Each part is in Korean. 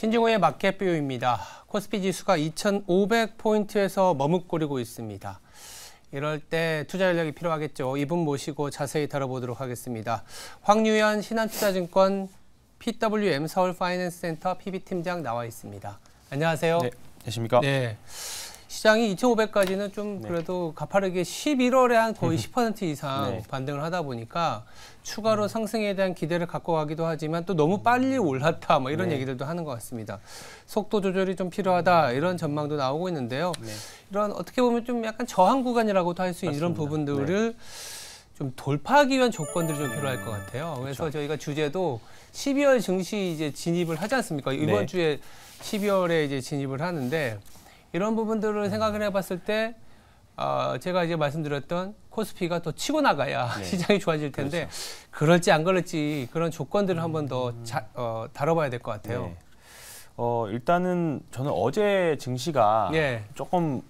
신중호의 마켓뷰입니다. 코스피 지수가 2,500포인트에서 머뭇거리고 있습니다. 이럴 때 투자 전략이 필요하겠죠. 이분 모시고 자세히 다뤄보도록 하겠습니다. 황유현 신한투자증권 PWM 서울파이낸스센터 PB팀장 나와 있습니다. 안녕하세요. 네, 안녕하십니까? 네. 시장이 2,500까지는 좀 그래도 가파르게 11월에 한 거의 10% 이상 반등을 하다 보니까 추가로 상승에 대한 기대를 갖고 가기도 하지만 또 너무 빨리 올랐다 뭐 이런 얘기들도 하는 것 같습니다. 속도 조절이 좀 필요하다 이런 전망도 나오고 있는데요. 이런 어떻게 보면 좀 약간 저항 구간이라고도 할 수 있는 이런 부분들을 좀 돌파하기 위한 조건들이 좀 필요할 것 같아요. 그래서 저희가 주제도 12월 증시 이제 진입을 하지 않습니까? 이번 주에 12월에 이제 진입을 하는데 이런 부분들을 생각을 해봤을 때 제가 이제 말씀드렸던 코스피가 더 치고 나가야 시장이 좋아질 텐데 그럴지 안 그럴지 그런 조건들을 한번 더 다뤄봐야 될 것 같아요. 일단은 저는 어제 증시가 조금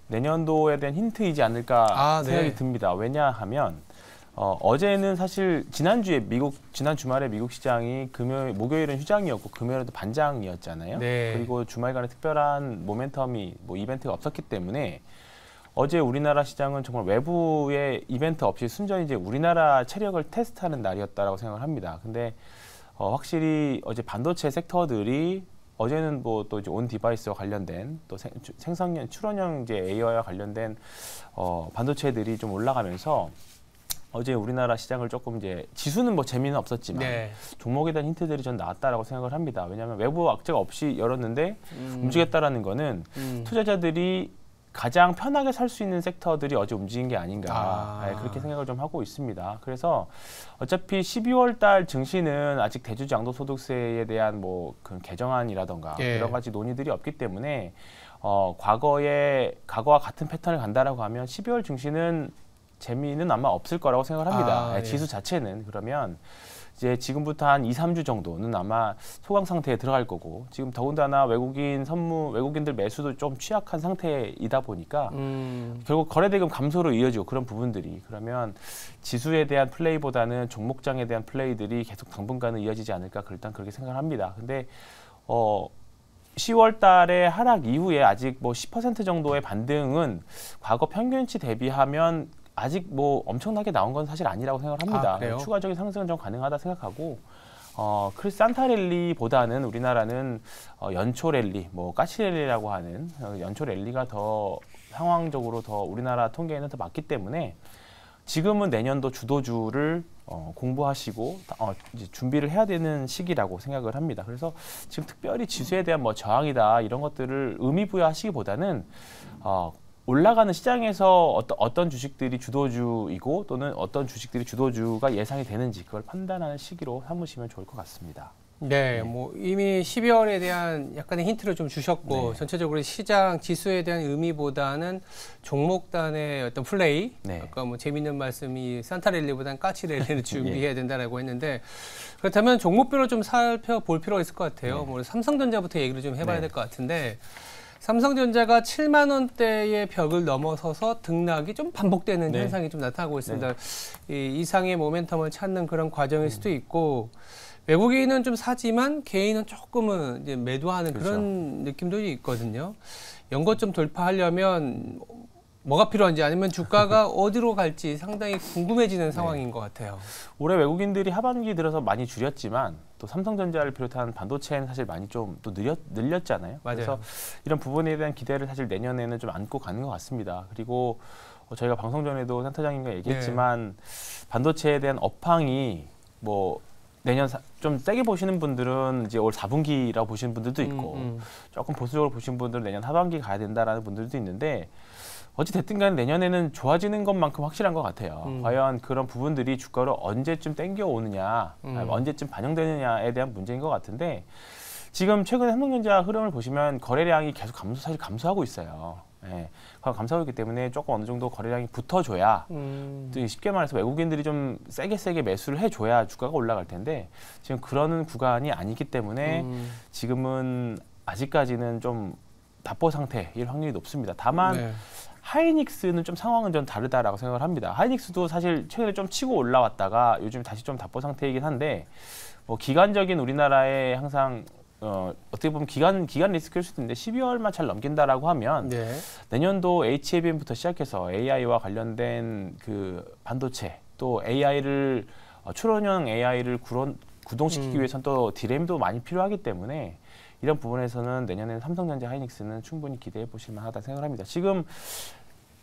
내년도에 대한 힌트이지 않을까 생각이 듭니다. 왜냐하면 어제는 사실 지난 주말에 미국 시장이 목요일은 휴장이었고 금요일에도 반장이었잖아요. 그리고 주말간에 특별한 모멘텀이 이벤트가 없었기 때문에 어제 우리나라 시장은 정말 외부의 이벤트 없이 순전히 이제 우리나라 체력을 테스트하는 날이었다라고 생각을 합니다. 근데 확실히 어제 반도체 섹터들이 어제는 또 이제 온 디바이스와 관련된 또 생성형 출원형 이제 AI와 관련된 반도체들이 좀 올라가면서 어제 우리나라 시장을 조금 이제 지수는 재미는 없었지만 종목에 대한 힌트들이 전 나왔다라고 생각을 합니다. 왜냐하면 외부 악재가 없이 열었는데 움직였다라는 거는 투자자들이 가장 편하게 살 수 있는 섹터들이 어제 움직인 게 아닌가 그렇게 생각을 좀 하고 있습니다. 그래서 어차피 12월 달 증시는 아직 대주주 양도소득세에 대한 그 개정안이라던가 여러 가지 논의들이 없기 때문에 과거와 같은 패턴을 간다라고 하면 12월 증시는 재미는 아마 없을 거라고 생각을 합니다. 지수 자체는 그러면 이제 지금부터 한 2, 3주 정도는 아마 소강 상태에 들어갈 거고 지금 더군다나 외국인들 매수도 좀 취약한 상태이다 보니까 결국 거래대금 감소로 이어지고 그런 부분들이 그러면 지수에 대한 플레이보다는 종목장에 대한 플레이들이 계속 당분간은 이어지지 않을까 일단 그렇게 생각을 합니다. 근데 10월 달에 하락 이후에 아직 10% 정도의 반등은 과거 평균치 대비하면 아직 엄청나게 나온 건 사실 아니라고 생각을 합니다. 추가적인 상승은 좀 가능하다 생각하고 산타 랠리보다는 우리나라는 연초 랠리, 가시 랠리라고 하는 연초 랠리가 더 상황적으로 더 우리나라 통계에는 더 맞기 때문에 지금은 내년도 주도주를 공부하시고 이제 준비를 해야 되는 시기라고 생각을 합니다. 그래서 지금 특별히 지수에 대한 저항이다 이런 것들을 의미부여하시기보다는 올라가는 시장에서 어떤 주식들이 주도주이고 또는 어떤 주식들이 주도주가 예상이 되는지 그걸 판단하는 시기로 삼으시면 좋을 것 같습니다. 이미 12월에 대한 약간의 힌트를 좀 주셨고 전체적으로 시장 지수에 대한 의미보다는 종목단의 어떤 플레이 아까 재밌는 말씀이 산타랠리보다는 까치랠리를 준비해야 된다라고 했는데 그렇다면 종목별로 좀 살펴볼 필요가 있을 것 같아요. 삼성전자부터 얘기를 좀 해봐야 될 것 같은데 삼성전자가 7만 원대의 벽을 넘어서서 등락이 좀 반복되는 현상이 좀 나타나고 있습니다. 이 이상의 모멘텀을 찾는 그런 과정일 수도 있고 외국인은 좀 사지만 개인은 조금은 이제 매도하는 그런 느낌도 있거든요. 연고 좀 돌파하려면 뭐가 필요한지 아니면 주가가 어디로 갈지 상당히 궁금해지는 상황인 것 같아요. 올해 외국인들이 하반기 들어서 많이 줄였지만 또 삼성전자를 비롯한 반도체는 사실 많이 좀 또 늘렸잖아요. 그래서 이런 부분에 대한 기대를 사실 내년에는 좀 안고 가는 것 같습니다. 그리고 저희가 방송 전에도 센터장님과 얘기했지만 반도체에 대한 업황이 내년 좀 세게 보시는 분들은 이제 올 4분기라고 보시는 분들도 있고 조금 보수적으로 보시는 분들은 내년 하반기 가야 된다라는 분들도 있는데 어찌 됐든 간에 내년에는 좋아지는 것만큼 확실한 것 같아요. 과연 그런 부분들이 주가로 언제쯤 땡겨오느냐, 언제쯤 반영되느냐에 대한 문제인 것 같은데 지금 최근에 삼성전자 흐름을 보시면 거래량이 계속 사실 감소하고 있어요. 감소하고 있기 때문에 조금 어느 정도 거래량이 붙어줘야 쉽게 말해서 외국인들이 좀 세게 매수를 해줘야 주가가 올라갈 텐데 지금 그러는 구간이 아니기 때문에 지금은 아직까지는 좀 답보 상태일 확률이 높습니다. 다만 하이닉스는 좀 상황은 좀 다르다라고 생각을 합니다. 하이닉스도 사실 최근에 좀 치고 올라왔다가 요즘 다시 좀 답보 상태이긴 한데 기간적인 우리나라의 항상 어떻게 보면 기간 리스크일 수도 있는데 12월만 잘 넘긴다라고 하면 네. 내년도 HABM부터 시작해서 AI와 관련된 그 반도체 또 AI를 추론형 AI를 구동시키기 위해서는 또 디램도 많이 필요하기 때문에 이런 부분에서는 내년에는 삼성전자, 하이닉스는 충분히 기대해 보실 만하다 생각합니다. 지금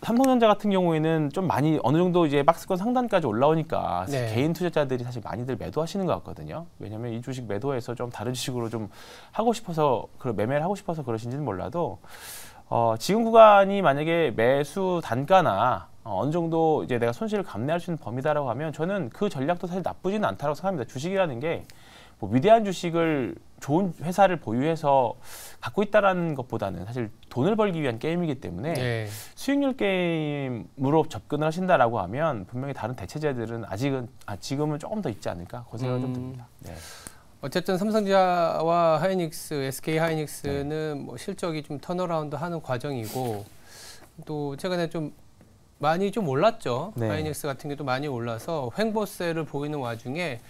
삼성전자 같은 경우에는 좀 많이 어느 정도 이제 박스권 상단까지 올라오니까 네. 개인 투자자들이 사실 많이들 매도하시는 것 같거든요. 왜냐하면 이 주식 매도해서 좀 다른 주식으로 좀 하고 싶어서 매매를 하고 싶어서 그러신지는 몰라도 지금 구간이 만약에 매수 단가나 어느 정도 이제 내가 손실을 감내할 수 있는 범위다라고 하면 저는 그 전략도 사실 나쁘지는 않다고 생각합니다. 주식이라는 게 뭐 위대한 주식을 좋은 회사를 보유해서 갖고 있다라는 것보다는 사실 돈을 벌기 위한 게임이기 때문에 네. 수익률 게임으로 접근을 하신다라고 하면 분명히 다른 대체제들은 지금은 조금 더 있지 않을까 그 생각이 좀 듭니다. 네. 어쨌든 삼성전자와 하이닉스, SK 하이닉스는 네. 뭐 실적이 좀 턴어라운드 하는 과정이고 또 최근에 좀 많이 좀 올랐죠. 네. 하이닉스 같은 경우도 많이 올라서 횡보세를 보이는 와중에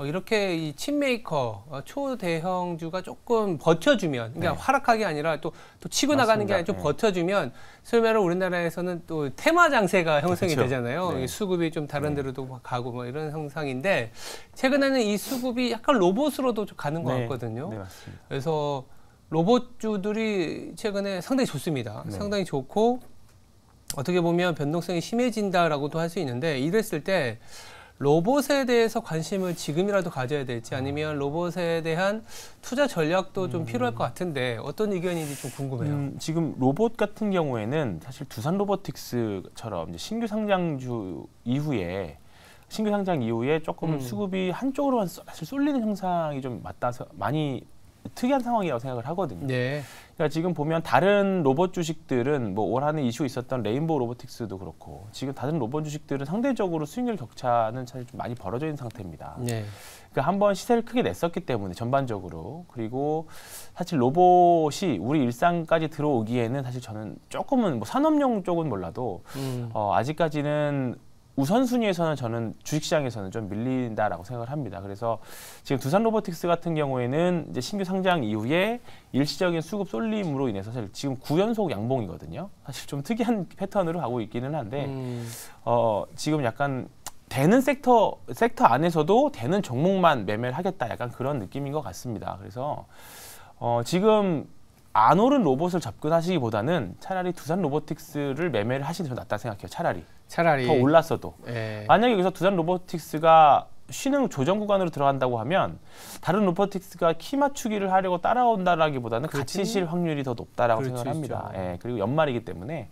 이렇게 이 칩메이커 초대형주가 조금 버텨주면, 그러니까 네. 하락하기 아니라 또 치고 맞습니다. 나가는 게 아니라 좀 네. 버텨주면, 소위 말하는 우리나라에서는 또 테마 장세가 형성이 그렇죠. 되잖아요. 네. 수급이 좀 다른 데로도 가고 뭐 이런 형상인데, 최근에는 이 수급이 약간 로봇으로도 좀 가는 것 같거든요. 네, 맞습니다. 그래서 로봇주들이 최근에 상당히 좋습니다. 네. 상당히 좋고, 어떻게 보면 변동성이 심해진다라고도 할 수 있는데, 이랬을 때, 로봇에 대해서 관심을 지금이라도 가져야 될지 아니면 로봇에 대한 투자 전략도 좀 필요할 것 같은데 어떤 의견인지 좀 궁금해요. 지금 로봇 같은 경우에는 사실 두산 로보틱스처럼 이제 신규 상장 이후에 조금 수급이 한쪽으로만 사실 쏠리는 현상이 좀 맞닿아서 많이 특이한 상황이라고 생각을 하거든요. 네. 그러니까 지금 보면 다른 로봇 주식들은 뭐 올 한해 이슈 있었던 레인보우 로보틱스도 그렇고 지금 다른 로봇 주식들은 상대적으로 수익률 격차는 사실 좀 많이 벌어져 있는 상태입니다. 네. 그러니까 한번 시세를 크게 냈었기 때문에 전반적으로 그리고 사실 로봇이 우리 일상까지 들어오기에는 사실 저는 조금은 뭐 산업용 쪽은 몰라도 아직까지는 우선순위에서는 저는 주식시장에서는 좀 밀린다라고 생각을 합니다. 그래서 지금 두산 로보틱스 같은 경우에는 이제 신규 상장 이후에 일시적인 수급 쏠림으로 인해서 사실 지금 9연속 양봉이거든요. 사실 좀 특이한 패턴으로 가고 있기는 한데 지금 약간 되는 섹터 안에서도 되는 종목만 매매를 하겠다 약간 그런 느낌인 것 같습니다. 그래서 지금 안 오른 로봇을 접근하시기보다는 차라리 두산 로보틱스를 매매를 하시는 게 더 낫다 생각해요. 차라리 더 올랐어도 만약에 여기서 두산 로보틱스가 쉬는 조정 구간으로 들어간다고 하면 다른 로보틱스가 키 맞추기를 하려고 따라온다라기보다는 같이 실 확률이 더 높다라고 생각을 합니다. 예, 그리고 연말이기 때문에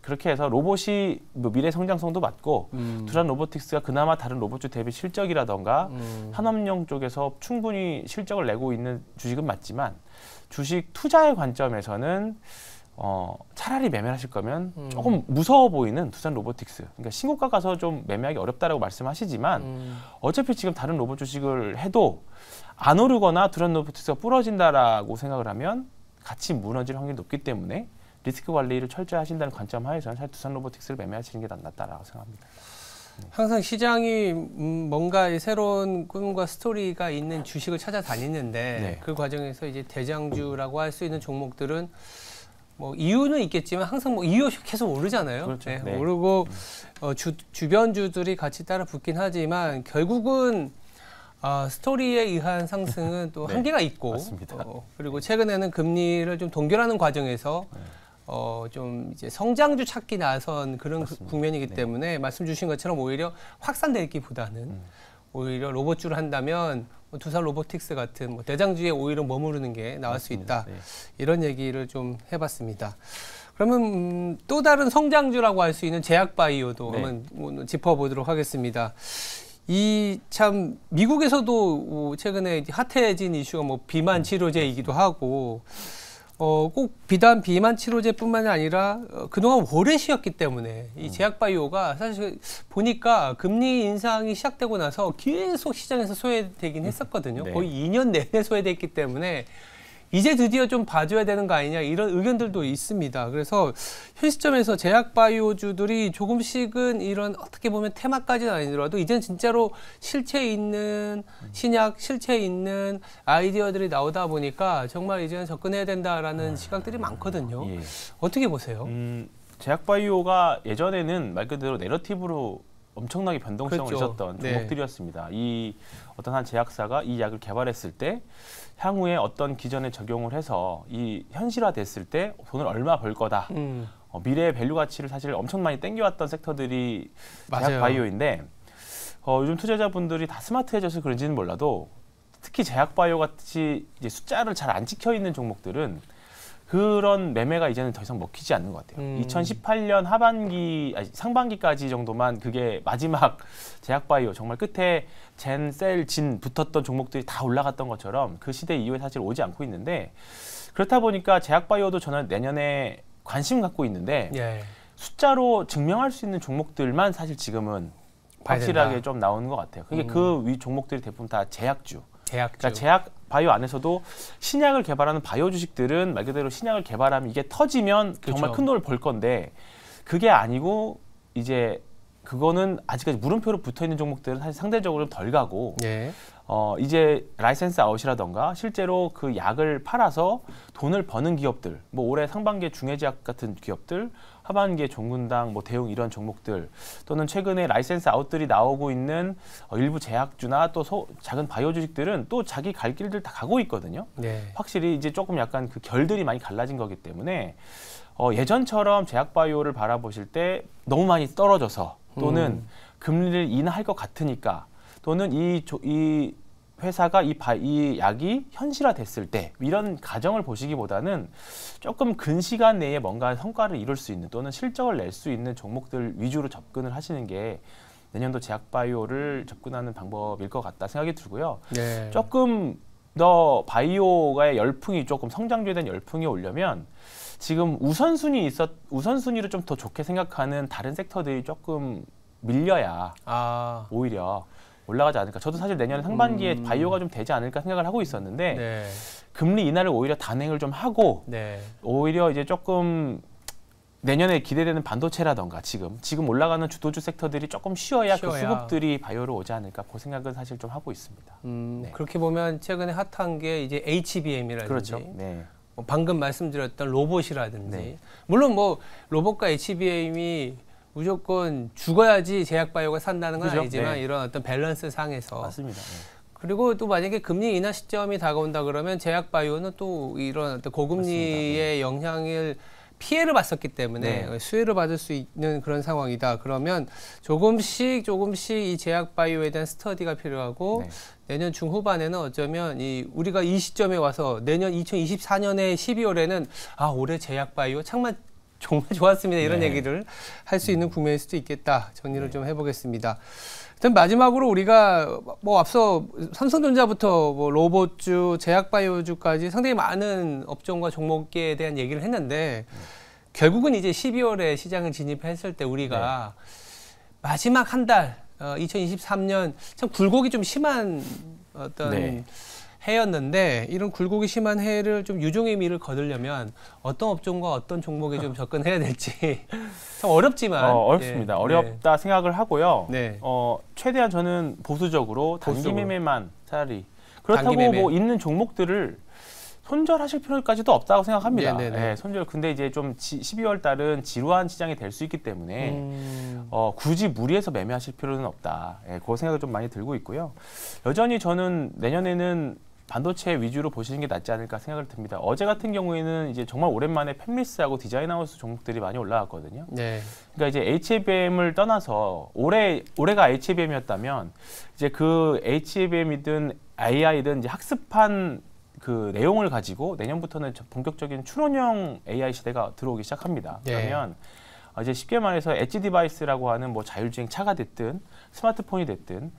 그렇게 해서 로봇이 뭐 미래 성장성도 맞고 두산 로보틱스가 그나마 다른 로봇주 대비 실적이라던가 산업용 쪽에서 충분히 실적을 내고 있는 주식은 맞지만 주식 투자의 관점에서는 차라리 매매를 하실 거면 조금 무서워 보이는 두산 로보틱스. 그러니까 신고가 가서 좀 매매하기 어렵다라고 말씀하시지만 어차피 지금 다른 로봇 주식을 해도 안 오르거나 두산 로보틱스가 부러진다라고 생각을 하면 같이 무너질 확률이 높기 때문에 리스크 관리를 철저히 하신다는 관점 하에서는 사실 두산 로보틱스를 매매하시는 게 낫다라고 생각합니다. 항상 시장이 뭔가 새로운 꿈과 스토리가 있는 주식을 찾아다니는데 네. 그 과정에서 이제 대장주라고 할 수 있는 종목들은 뭐 이유는 있겠지만 항상 뭐 이유 계속 오르잖아요. 그렇죠. 네, 네. 오르고 주변주들이 같이 따라 붙긴 하지만 결국은 스토리에 의한 상승은 또 네. 한계가 있고 그리고 최근에는 금리를 좀 동결하는 과정에서 좀 이제 성장주 찾기 나선 그런 국면이기 때문에 말씀 주신 것처럼 오히려 확산되기보다는 오히려 로봇주를 한다면 두산 로보틱스 같은 대장주에 오히려 머무르는 게 나을 수 있다. 이런 얘기를 좀 해봤습니다. 그러면 또 다른 성장주라고 할 수 있는 제약바이오도 한번 짚어보도록 하겠습니다. 이 참 미국에서도 최근에 핫해진 이슈가 비만 치료제이기도 하고 꼭 비단 비만 치료제뿐만이 아니라 그동안 오래 쉬었기 때문에 이 제약바이오가 사실 보니까 금리 인상이 시작되고 나서 계속 시장에서 소외되긴 했었거든요. 거의 2년 내내 소외됐기 때문에 이제 드디어 좀 봐줘야 되는 거 아니냐 이런 의견들도 있습니다. 그래서 현 시점에서 제약바이오주들이 조금씩은 이런 어떻게 보면 테마까지는 아니더라도 이제는 진짜로 실체 있는 신약, 실체 있는 아이디어들이 나오다 보니까 정말 이제는 접근해야 된다라는 시각들이 많거든요. 예. 어떻게 보세요? 제약바이오가 예전에는 말 그대로 내러티브로 엄청나게 변동성을 그렇죠. 있었던 종목들이었습니다. 이 어떤 한 제약사가 이 약을 개발했을 때 향후에 어떤 기전에 적용을 해서 이 현실화됐을 때 돈을 얼마 벌 거다. 미래의 밸류 가치를 사실 엄청 많이 땡겨왔던 섹터들이 제약바이오인데 요즘 투자자분들이 다 스마트해져서 그런지는 몰라도 특히 제약바이오 같이 이제 숫자를 잘 안 찍혀 있는 종목들은 그런 매매가 이제는 더 이상 먹히지 않는 것 같아요. 2018년 상반기까지 정도만 그게 마지막 제약바이오 정말 끝에 젠, 셀, 진 붙었던 종목들이 다 올라갔던 것처럼 그 시대 이후에 사실 오지 않고 있는데 그렇다 보니까 제약바이오도 저는 내년에 관심 갖고 있는데 숫자로 증명할 수 있는 종목들만 사실 지금은 확실하게 좀 나오는 것 같아요. 그게 그 위 종목들이 대부분 다 제약주. 그러니까 제약 바이오 안에서도 신약을 개발하는 바이오 주식들은 말 그대로 신약을 개발하면 이게 터지면 정말 큰 돈을 벌 건데 그게 아니고 이제 그거는 아직까지 물음표로 붙어 있는 종목들은 사실 상대적으로 덜 가고 이제 라이센스 아웃이라던가 실제로 그 약을 팔아서 돈을 버는 기업들, 뭐 올해 상반기에 중해제약 같은 기업들, 하반기에 종근당, 뭐 대웅 이런 종목들 또는 최근에 라이센스 아웃들이 나오고 있는 일부 제약주나 또 작은 바이오 주식들은 또 자기 갈 길들 다 가고 있거든요. 확실히 이제 조금 약간 그 결들이 많이 갈라진 거기 때문에 예전처럼 제약 바이오를 바라보실 때 너무 많이 떨어져서 또는 금리를 인하할 것 같으니까 또는 이 회사가 이 약이 현실화됐을 때 이런 가정을 보시기보다는 조금 근시간 내에 뭔가 성과를 이룰 수 있는 또는 실적을 낼 수 있는 종목들 위주로 접근을 하시는 게 내년도 제약바이오를 접근하는 방법일 것 같다 생각이 들고요. 조금 더 바이오가의 열풍이 조금 성장주에 대한 열풍이 오려면 지금 우선순위로 좀 더 좋게 생각하는 다른 섹터들이 조금 밀려야 오히려 올라가지 않을까. 저도 사실 내년 상반기에 바이오가 좀 되지 않을까 생각을 하고 있었는데 금리 인하를 오히려 단행을 좀 하고 오히려 이제 조금 내년에 기대되는 반도체라던가 지금 올라가는 주도주 섹터들이 조금 쉬어야 그 수급들이 바이오로 오지 않을까 그 생각은 사실 좀 하고 있습니다. 그렇게 보면 최근에 핫한 게 이제 HBM이라든지 그렇죠. 뭐 방금 말씀드렸던 로봇이라든지 물론 뭐 로봇과 HBM이 무조건 죽어야지 제약바이오가 산다는 건 아니지만 이런 어떤 밸런스 상에서 맞습니다. 그리고 또 만약에 금리 인하 시점이 다가온다 그러면 제약바이오는 또 이런 어떤 고금리의 영향을 피해를 봤었기 때문에 수혜를 받을 수 있는 그런 상황이다. 그러면 조금씩 이 제약바이오에 대한 스터디가 필요하고 내년 중후반에는 어쩌면 우리가 이 시점에 와서 내년 2024년의 12월에는 올해 제약바이오 정말 좋았습니다. 이런 얘기를 할 수 있는 국면일 수도 있겠다. 정리를 좀 해보겠습니다. 일단 마지막으로 우리가 뭐 앞서 삼성전자부터 뭐 로봇주, 제약바이오주까지 상당히 많은 업종과 종목에 대한 얘기를 했는데 결국은 이제 12월에 시장을 진입했을 때 우리가 마지막 한 달, 2023년 참 굴곡이 좀 심한 어떤 해였는데 이런 굴곡이 심한 해를 좀 유종의 미를 거두려면 어떤 업종과 어떤 종목에 좀 접근해야 될지 참 어렵지만 어렵습니다. 어렵다 생각을 하고요. 최대한 저는 보수적으로 단기 매매만 차라리 그렇다고 뭐 있는 종목들을 손절하실 필요까지도 없다고 생각합니다. 손절. 근데 이제 좀 12월 달은 지루한 시장이 될 수 있기 때문에 굳이 무리해서 매매하실 필요는 없다. 그 생각을 좀 많이 들고 있고요. 여전히 저는 내년에는 반도체 위주로 보시는 게 낫지 않을까 생각을 듭니다. 어제 같은 경우에는 이제 정말 오랜만에 팹리스하고 디자인하우스 종목들이 많이 올라왔거든요. 그러니까 이제 HBM을 떠나서 올해가 HBM이었다면 이제 그 HBM이든 AI든 이제 학습한 그 내용을 가지고 내년부터는 본격적인 추론형 AI 시대가 들어오기 시작합니다. 그러면 이제 쉽게 말해서 엣지 디바이스라고 하는 뭐 자율주행 차가 됐든 스마트폰이 됐든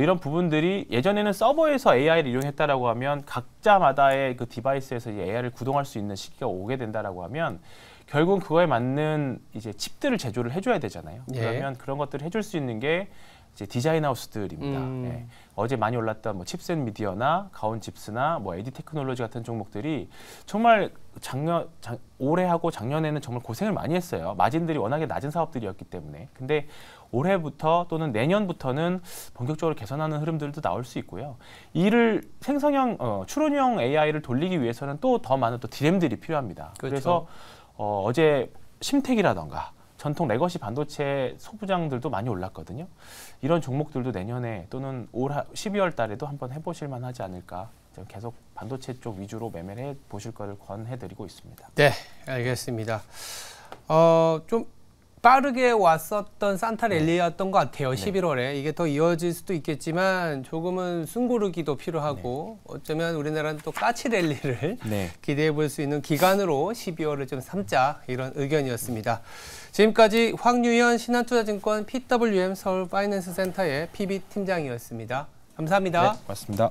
이런 부분들이 예전에는 서버에서 AI를 이용했다라고 하면 각자마다의 그 디바이스에서 이제 AI를 구동할 수 있는 시기가 오게 된다라고 하면 결국은 그거에 맞는 이제 칩들을 제조를 해줘야 되잖아요. 그러면 그런 것들을 해줄 수 있는 게 이제 디자인 하우스들입니다. 네. 어제 많이 올랐던 뭐 칩셋미디어나 가온칩스나 뭐 에디 테크놀로지 같은 종목들이 정말 올해하고 작년에는 정말 고생을 많이 했어요. 마진들이 워낙에 낮은 사업들이었기 때문에. 근데 올해부터 또는 내년부터는 본격적으로 개선하는 흐름들도 나올 수 있고요. 이를 생성형, 추론형 AI를 돌리기 위해서는 또 더 많은 또 디램들이 필요합니다. 그렇죠. 그래서 어제 심택이라던가 전통 레거시 반도체 소부장들도 많이 올랐거든요. 이런 종목들도 내년에 또는 올 12월 달에도 한번 해보실 만하지 않을까. 계속 반도체 쪽 위주로 매매를 해보실 거를 권해드리고 있습니다. 네, 알겠습니다. 좀 빠르게 왔었던 산타랠리였던 것 같아요. 11월에. 이게 더 이어질 수도 있겠지만 조금은 숨고르기도 필요하고 어쩌면 우리나라는 또 까치랠리를 기대해 볼 수 있는 기간으로 12월을 좀 삼자, 이런 의견이었습니다. 지금까지 황유현 신한투자증권 PWM 서울 파이낸스 센터의 PB 팀장이었습니다. 감사합니다. 네, 고맙습니다.